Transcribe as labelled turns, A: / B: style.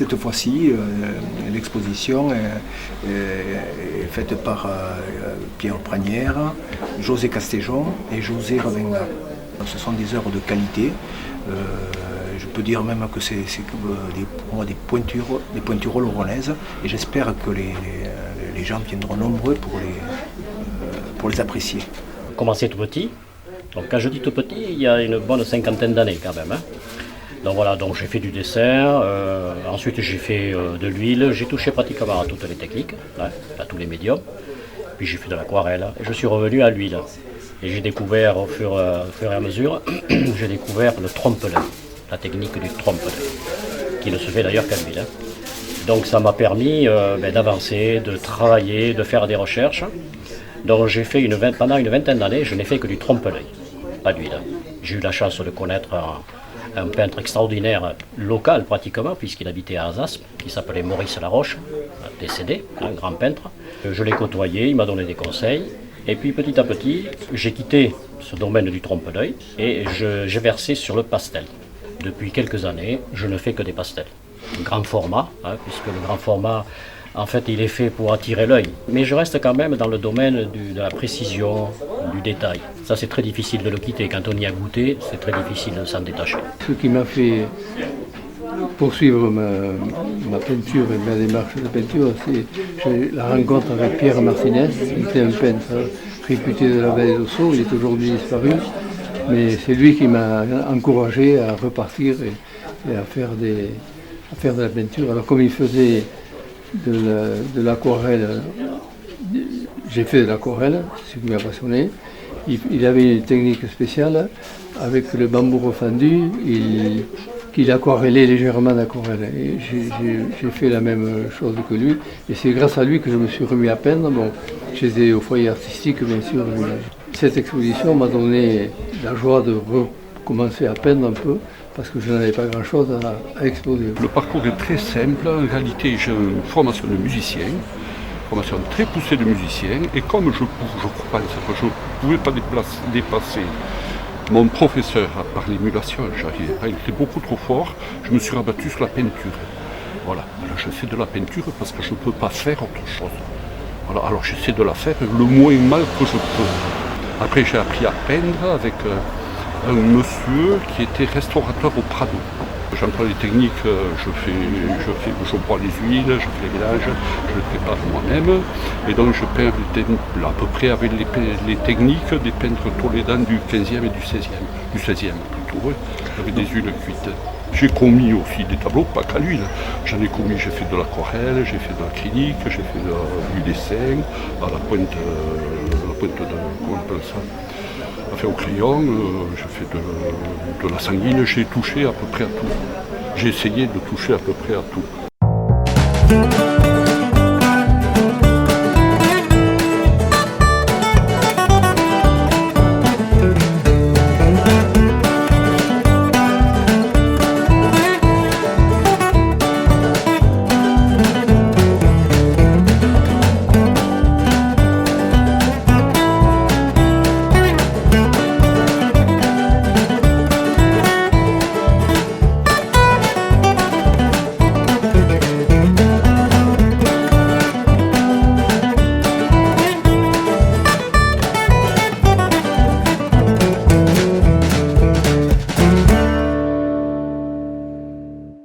A: cette fois-ci, l'exposition est faite par Pierre Pranière, José Castéjon et José Ravenga. Ce sont des œuvres de qualité. Je peux dire même que c'est des pointures oloronaises et j'espère que les gens viendront nombreux pour les apprécier.
B: Commencé tout petit. Donc quand je dis tout petit, il y a une bonne cinquantaine d'années quand même. Donc voilà, donc j'ai fait du dessin, ensuite j'ai fait de l'huile, j'ai touché pratiquement à toutes les techniques, à tous les médiums. Puis j'ai fait de l'aquarelle et je suis revenu à l'huile. Et j'ai découvert au fur et à mesure, j'ai découvert le trompe-l'œil, la technique du trompe-l'œil, qui ne se fait d'ailleurs qu'à l'huile. Donc ça m'a permis d'avancer, de travailler, de faire des recherches. Donc j'ai fait pendant une vingtaine d'années, je n'ai fait que du trompe-l'œil, pas d'huile. J'ai eu la chance de connaître un peintre extraordinaire, local pratiquement, puisqu'il habitait à Alsace, qui s'appelait Maurice Laroche, décédé, un grand peintre. Je l'ai côtoyé, il m'a donné des conseils. Et puis petit à petit, j'ai quitté ce domaine du trompe-l'œil et j'ai versé sur le pastel. Depuis quelques années, je ne fais que des pastels. Grand format, puisque le grand format, en fait, il est fait pour attirer l'œil. Mais je reste quand même dans le domaine de la précision, du détail. Ça, c'est très difficile de le quitter. Quand on y a goûté, c'est très difficile de s'en détacher.
C: Ce qui m'a fait poursuivre ma peinture et ma démarche de peinture, c'est la rencontre avec Pierre Martinez, qui était un peintre réputé de la vallée d'Ossau. Il est aujourd'hui disparu, mais c'est lui qui m'a encouragé à repartir et à faire de la peinture. Alors comme il faisait de l'aquarelle, j'ai fait de l'aquarelle, c'est ce qui m'a passionné. Il avait une technique spéciale avec le bambou refendu, qu'il aquarellait légèrement d'aquarelle. Et j'ai fait la même chose que lui. Et c'est grâce à lui que je me suis remis à peindre. Bon, j'étais au foyer artistique, bien sûr. Cette exposition m'a donné la joie de recommencer à peindre un peu, parce que je n'avais pas grand-chose à exposer.
D: Le parcours est très simple. En réalité, j'ai une formation de musicien, formation très poussée de musicien. Et comme je pense que je ne pouvais pas dépasser mon professeur par l'émulation, j'arrivais pas, il était beaucoup trop fort, je me suis rabattu sur la peinture. Voilà, alors je fais de la peinture parce que je ne peux pas faire autre chose. Voilà, alors j'essaie de la faire le moins mal que je peux. Après j'ai appris à peindre avec un monsieur qui était restaurateur au Prado. J'emploie les techniques, je bois les huiles, je fais les mélanges, je les prépare moi-même. Et donc je peins à peu près avec les techniques des peintres tolédans du 15e et du 16e. Du 16e plutôt, oui, avec des huiles cuites. J'ai commis aussi des tableaux, pas qu'à l'huile. J'en ai commis, j'ai fait de l'aquarelle, j'ai fait de l'acrylique, j'ai fait du dessin, à la pointe de, comment on appelle ça, enfin, au crayon, j'ai fait de la sanguine, j'ai touché à peu près à tout. J'ai essayé de toucher à peu près à tout.